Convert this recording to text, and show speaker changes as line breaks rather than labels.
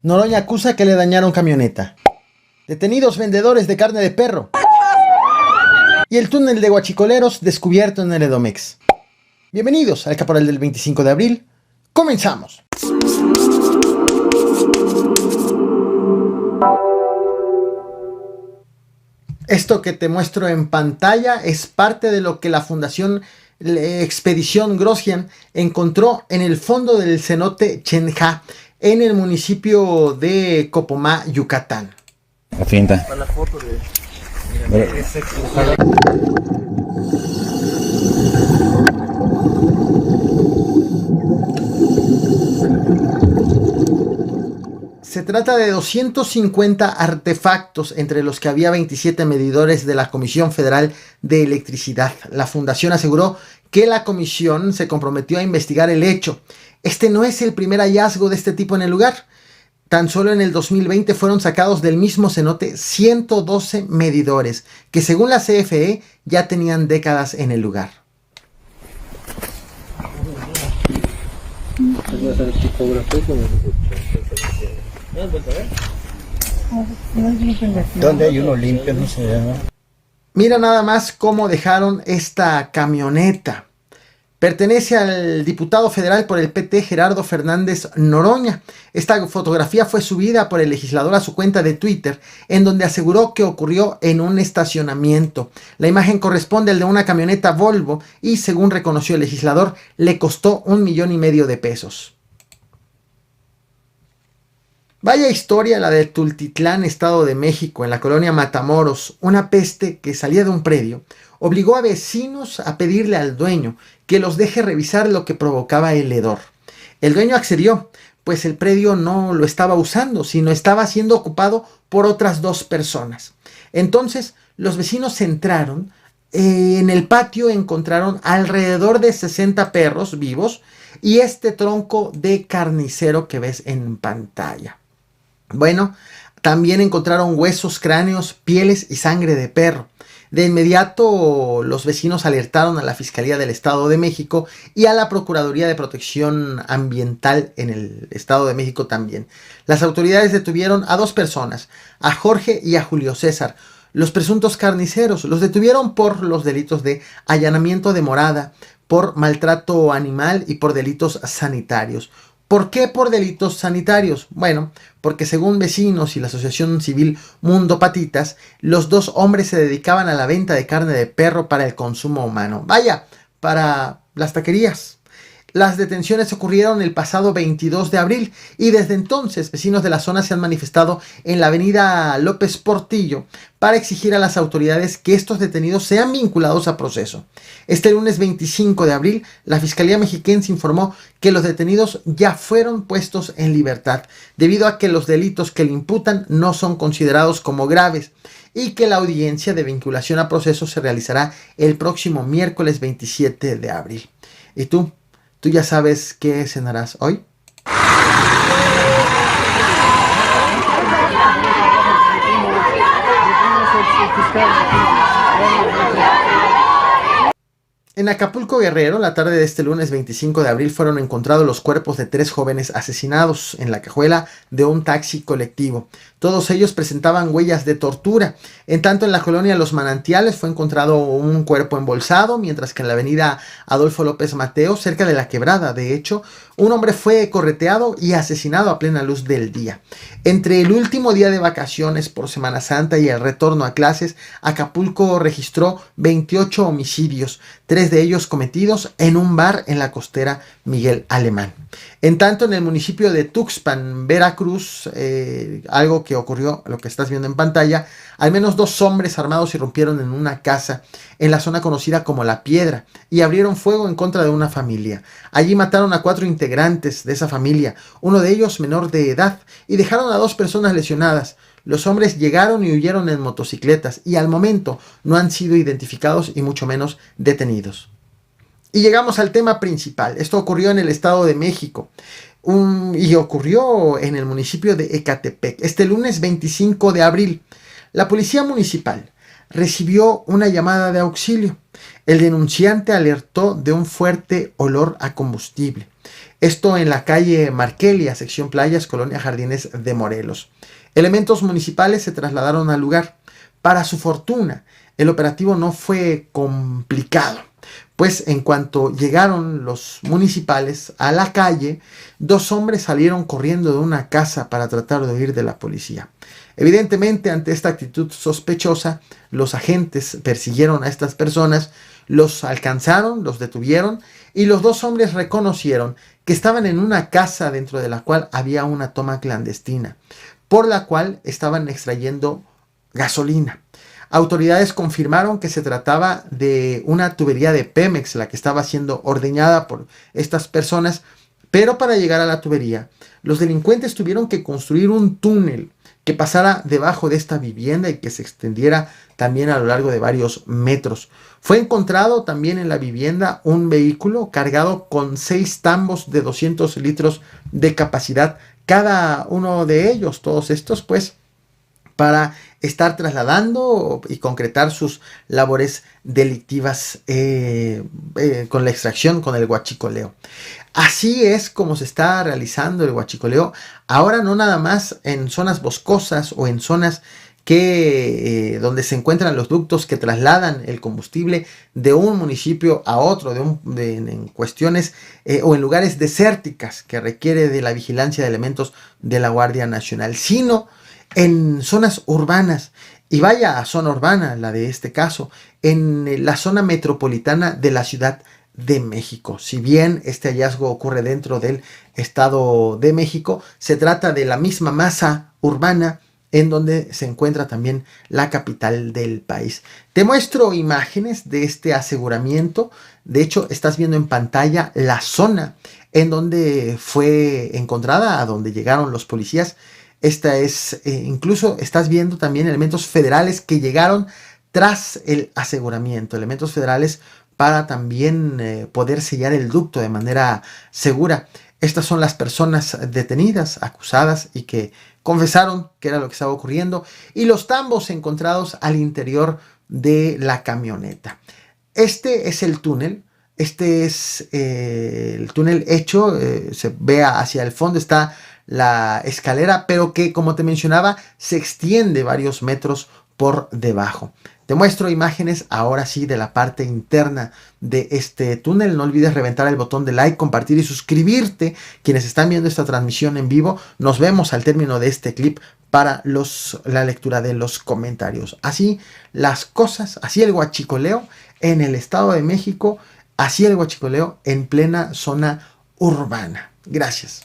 Noroña acusa que le dañaron camioneta. Detenidos vendedores de carne de perro. Y el túnel de Huachicoleros descubierto en el Edomex. Bienvenidos al Caporal del 25 de abril. ¡Comenzamos! Esto que te muestro en pantalla es parte de lo que la Fundación Expedición Grosjean encontró en el fondo del cenote Chenja, en el municipio de Copomá, Yucatán.
La finta.
Para la foto de...
Se trata de 250 artefactos, entre los que había 27 medidores de la Comisión Federal de Electricidad. La fundación aseguró que la comisión se comprometió a investigar el hecho. Este no es el primer hallazgo de este tipo en el lugar. Tan solo en el 2020 fueron sacados del mismo cenote 112 medidores, que según la CFE ya tenían décadas en el lugar.
¿Dónde hay uno limpio? No se llama.
Mira nada más cómo dejaron esta camioneta. Pertenece al diputado federal por el PT Gerardo Fernández Noroña. Esta fotografía fue subida por el legislador a su cuenta de Twitter, en donde aseguró que ocurrió en un estacionamiento. La imagen corresponde al de una camioneta Volvo y, según reconoció el legislador, le costó 1,5 millones de pesos. Vaya historia la de Tultitlán, Estado de México, en la colonia Matamoros. Una peste que salía de un predio obligó a vecinos a pedirle al dueño que los deje revisar lo que provocaba el hedor. El dueño accedió, pues el predio no lo estaba usando, sino estaba siendo ocupado por otras 2 personas. Entonces los vecinos entraron, en el patio encontraron alrededor de 60 perros vivos y este tronco de carnicero que ves en pantalla. Bueno, también encontraron huesos, cráneos, pieles y sangre de perro. De inmediato los vecinos alertaron a la Fiscalía del Estado de México y a la Procuraduría de Protección Ambiental en el Estado de México también. Las autoridades detuvieron a 2 personas, a Jorge y a Julio César, los presuntos carniceros. Los detuvieron por los delitos de allanamiento de morada, por maltrato animal y por delitos sanitarios. ¿Por qué por delitos sanitarios? Bueno, porque según vecinos y la asociación civil Mundo Patitas, los 2 hombres se dedicaban a la venta de carne de perro para el consumo humano. Vaya, para las taquerías. Las detenciones ocurrieron el pasado 22 de abril y desde entonces vecinos de la zona se han manifestado en la avenida López Portillo para exigir a las autoridades que estos detenidos sean vinculados a proceso. Este lunes 25 de abril, la Fiscalía Mexiquense informó que los detenidos ya fueron puestos en libertad, debido a que los delitos que le imputan no son considerados como graves y que la audiencia de vinculación a proceso se realizará el próximo miércoles 27 de abril. ¿Y tú? ¿Tú ya sabes qué cenarás hoy? En Acapulco, Guerrero, la tarde de este lunes 25 de abril fueron encontrados los cuerpos de 3 jóvenes asesinados en la cajuela de un taxi colectivo. Todos ellos presentaban huellas de tortura. En tanto, en la colonia Los Manantiales fue encontrado un cuerpo embolsado, mientras que en la avenida Adolfo López Mateo, cerca de La Quebrada, de hecho, un hombre fue correteado y asesinado a plena luz del día. Entre el último día de vacaciones por Semana Santa y el retorno a clases, Acapulco registró 28 homicidios, 3 de ellos cometidos en un bar en la costera Miguel Alemán. En tanto, en el municipio de Tuxpan, Veracruz, algo que ocurrió, lo que estás viendo en pantalla, al menos 2 hombres armados irrumpieron en una casa en la zona conocida como La Piedra y abrieron fuego en contra de una familia. Allí mataron a 4 integrantes de esa familia, uno de ellos menor de edad, y dejaron a 2 personas lesionadas. Los hombres llegaron y huyeron en motocicletas y al momento no han sido identificados y mucho menos detenidos. Y llegamos al tema principal. Esto ocurrió en el Estado de México y ocurrió en el municipio de Ecatepec. Este lunes 25 de abril, la policía municipal recibió una llamada de auxilio. El denunciante alertó de un fuerte olor a combustible. Esto en la calle Marquelia, sección Playas, Colonia Jardines de Morelos. Elementos municipales se trasladaron al lugar. Para su fortuna, el operativo no fue complicado, pues en cuanto llegaron los municipales a la calle, dos hombres salieron corriendo de una casa para tratar de huir de la policía. Evidentemente, ante esta actitud sospechosa, los agentes persiguieron a estas personas, los alcanzaron, los detuvieron y los dos hombres reconocieron que estaban en una casa dentro de la cual había una toma clandestina, por la cual estaban extrayendo gasolina. Autoridades confirmaron que se trataba de una tubería de Pemex, la que estaba siendo ordeñada por estas personas, pero para llegar a la tubería, los delincuentes tuvieron que construir un túnel que pasara debajo de esta vivienda y que se extendiera también a lo largo de varios metros. Fue encontrado también en la vivienda un vehículo cargado con 6 tambos de 200 litros de capacidad, cada uno de ellos, todos estos pues, para estar trasladando y concretar sus labores delictivas con la extracción, con el huachicoleo. Así es como se está realizando el huachicoleo, ahora no nada más en zonas boscosas o en zonas que donde se encuentran los ductos que trasladan el combustible de un municipio a otro, en cuestiones o en lugares desérticas que requiere de la vigilancia de elementos de la Guardia Nacional, sino en zonas urbanas. Y vaya zona urbana, la de este caso, en la zona metropolitana de la Ciudad de México. Si bien este hallazgo ocurre dentro del Estado de México, se trata de la misma masa urbana en donde se encuentra también la capital del país. Te muestro imágenes de este aseguramiento. De hecho, estás viendo en pantalla la zona en donde fue encontrada, a donde llegaron los policías. Esta es, incluso estás viendo también elementos federales que llegaron tras el aseguramiento, elementos federales para también poder sellar el ducto de manera segura. Estas son las personas detenidas, acusadas y que confesaron que era lo que estaba ocurriendo, y los tambos encontrados al interior de la camioneta. Este es el túnel. Este es el túnel hecho, se ve hacia el fondo, está la escalera, pero que, como te mencionaba, se extiende varios metros por debajo. Te muestro imágenes ahora sí de la parte interna de este túnel. No olvides reventar el botón de like, compartir y suscribirte. Quienes están viendo esta transmisión en vivo, nos vemos al término de este clip para la lectura de los comentarios. Así las cosas, así el huachicoleo en el Estado de México, así el huachicoleo en plena zona urbana. Gracias.